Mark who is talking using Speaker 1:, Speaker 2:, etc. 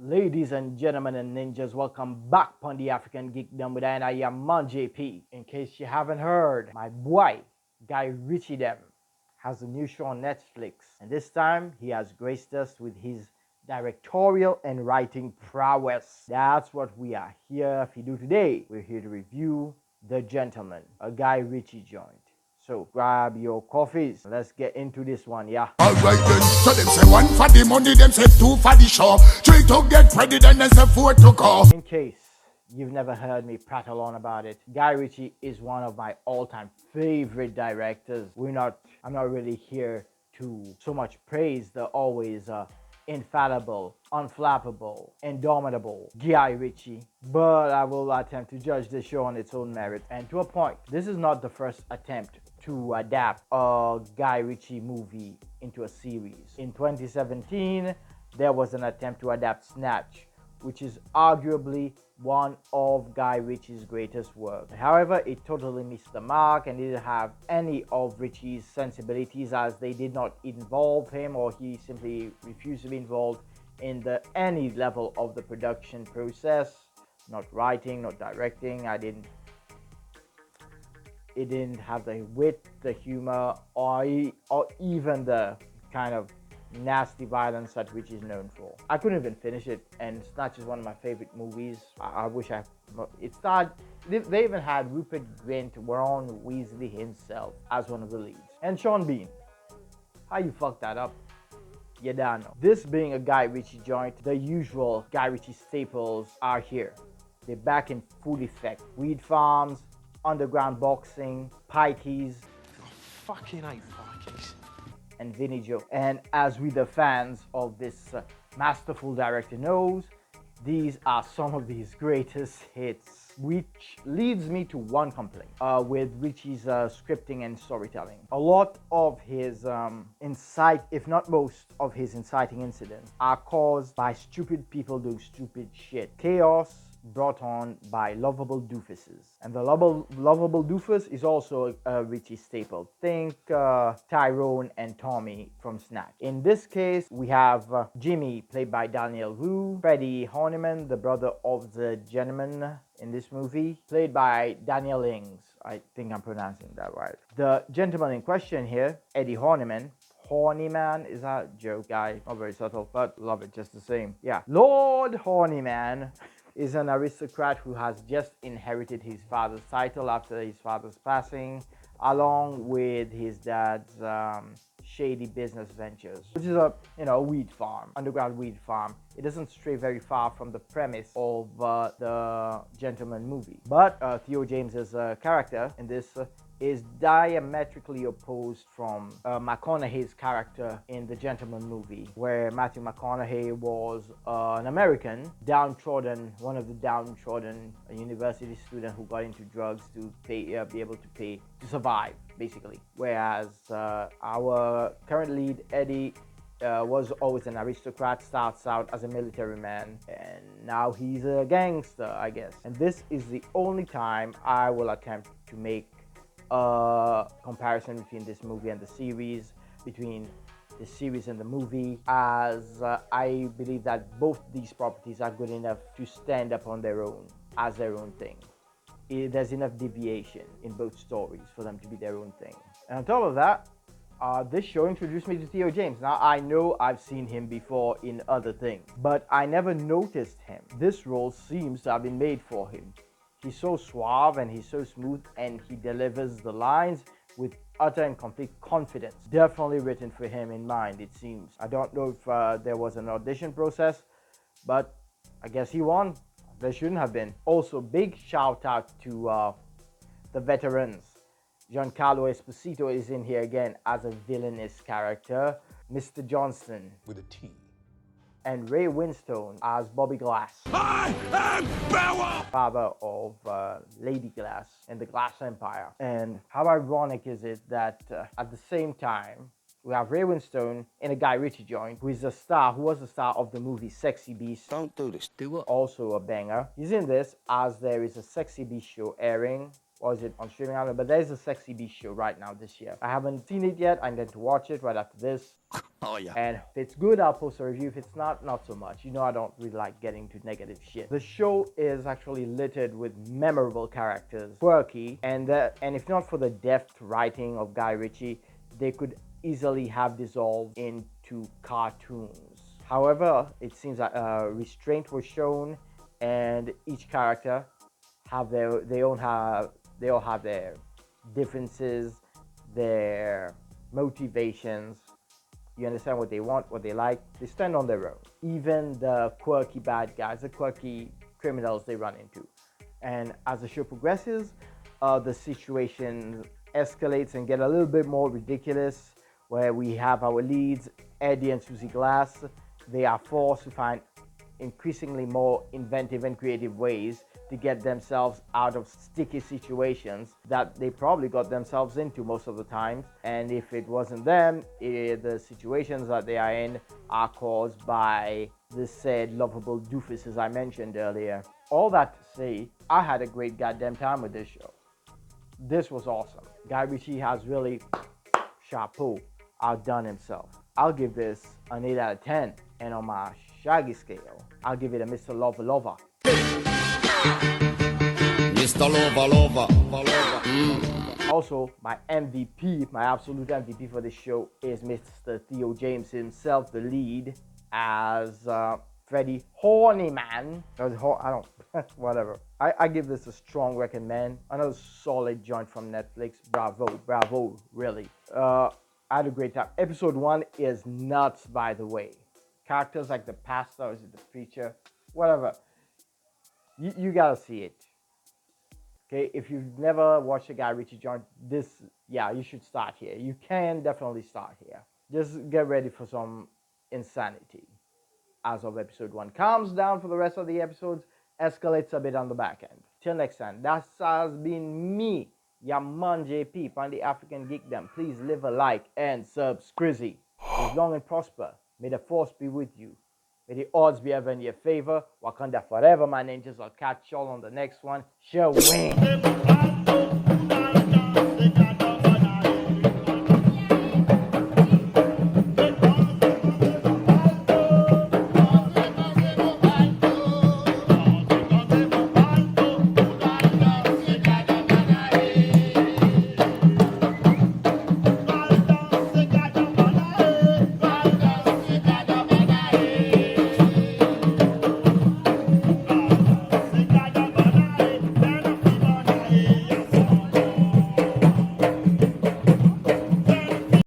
Speaker 1: Ladies and gentlemen and ninjas, welcome back on the African Geekdom with I am Man JP. In case you haven't heard, my boy Guy Ritchie them has a new show on Netflix, and this time he has graced us with his directorial and writing prowess. That's what we are here to do today. We're here to review The Gentleman, a Guy Ritchie joint. So grab your coffees. Let's get into this one, yeah.
Speaker 2: Alright then, so them say one for the money, them say two for the show. Three to get ready, then they say four to go.
Speaker 1: In case you've never heard me prattle on about it, Guy Ritchie is one of my all-time favorite directors. I'm not really here to so much praise the always infallible, unflappable, indomitable Guy Ritchie, but I will attempt to judge the show on its own merit. And to a point, this is not the first attempt to adapt a Guy Ritchie movie into a series. In 2017, there was an attempt to adapt Snatch, which is arguably one of Guy Ritchie's greatest works. However, it totally missed the mark and didn't have any of Ritchie's sensibilities, as they did not involve him, or he simply refused to be involved in any level of the production process. Not writing, not directing. It didn't have the wit, the humor, or even the kind of nasty violence that Ritchie is known for. I couldn't even finish it, and Snatch is one of my favorite movies. I wish it starred. They even had Rupert Grint, Ron Weasley himself, as one of the leads, and Sean Bean. How you fuck that up? You don't know. This being a Guy Ritchie joint, the usual Guy Ritchie staples are here. They're back in full effect. Weed farms, underground boxing, pikeys.
Speaker 3: I fucking hate pikeys.
Speaker 1: And Vinnie Joe. And as we the fans of this masterful director knows, these are some of his greatest hits, which leads me to one complaint with Ritchie's scripting and storytelling. A lot of his if not most of his inciting incidents are caused by stupid people doing stupid shit. Chaos brought on by lovable doofuses. And the lovable doofus is also a Ritchie staple. Think Tyrone and Tommy from Snatch. In this case, we have Jimmy, played by Daniel Wu, Freddie Horniman, the brother of the gentleman in this movie, played by Daniel Ings. I think I'm pronouncing that right. The gentleman in question here, Eddie Horniman. Horniman is a joke guy, not very subtle, but love it just the same. Yeah, Lord Horniman is an aristocrat who has just inherited his father's title after his father's passing, along with his dad's shady business ventures, which is a weed farm, underground weed farm. It doesn't stray very far from the premise of the Gentleman movie. But Theo James's character in this is diametrically opposed from McConaughey's character in the Gentleman movie, where Matthew McConaughey was an American, downtrodden, one of the downtrodden university student who got into drugs to be able to pay to survive, basically. Whereas our current lead, Eddie, was always an aristocrat, starts out as a military man, and now he's a gangster, I guess. And this is the only time I will attempt to make a comparison between this movie and the series, between the series and the movie, as I believe that both these properties are good enough to stand up on their own as their own thing. There's enough deviation in both stories for them to be their own thing. And on top of that, this show introduced me to Theo James. Now, I know I've seen him before in other things, but I never noticed him. This role seems to have been made for him. He's so suave and he's so smooth, and he delivers the lines with utter and complete confidence. Definitely written for him in mind, it seems. I don't know if there was an audition process, but I guess he won. There shouldn't have been. Also, big shout out to the veterans. Giancarlo Esposito is in here again as a villainous character. Mr. Johnson
Speaker 3: With a T.
Speaker 1: and Ray Winstone as Bobby Glass,
Speaker 2: I am power!
Speaker 1: father of Lady Glass in the Glass Empire. And how ironic is it that at the same time, we have Ray Winstone in a Guy Ritchie joint, who was the star of the movie Sexy Beast.
Speaker 3: Don't do this, do what?
Speaker 1: Also a banger. He's in this as there is a Sexy Beast show airing or is it on streaming? I don't know, but there's a Sexy Beast show right now this year. I haven't seen it yet. I'm going to watch it right after this.
Speaker 2: Oh yeah.
Speaker 1: And if it's good, I'll post a review. If it's not, not so much. You know, I don't really like getting to negative shit. The show is actually littered with memorable characters, quirky, and if not for the deft writing of Guy Ritchie, they could easily have dissolved into cartoons. However, it seems that restraint was shown, and each character they all have their differences, their motivations. You understand what they want, what they like. They stand on their own. Even the quirky bad guys, the quirky criminals they run into. And as the show progresses, the situation escalates and get a little bit more ridiculous, where we have our leads, Eddie and Susie Glass. They are forced to find increasingly more inventive and creative ways to get themselves out of sticky situations that they probably got themselves into most of the times. And if it wasn't them, the situations that they are in are caused by the said lovable doofuses I mentioned earlier. All that to say, I had a great goddamn time with this show. This was awesome. Guy Ritchie has really, chapeau, outdone himself. I'll give this an 8 out of 10. And on my Shaggy scale, I'll give it a Mr. Lover Lover.
Speaker 2: Mr. Lover.
Speaker 1: Also, my MVP, my absolute MVP for this show is Mr. Theo James himself, the lead, as Freddy Hornyman. I don't, whatever. I give this a strong recommend. Another solid joint from Netflix. Bravo, really. I had a great time. Episode 1 is nuts, by the way. Characters like the pastor, or is it the preacher? Whatever. You gotta see it. Okay, if you've never watched a Guy Ritchie joint, you should start here. You can definitely start here. Just get ready for some insanity. As of episode 1 calms down for the rest of the episodes, escalates a bit on the back end. Till next time, that has been me, your man JP, on the African Geekdom. Please leave a like and subscribe. Live long and prosper. May the force be with you. May the odds be ever in your favor. Wakanda forever, my ninjas. I'll catch y'all on the next one. Sure win.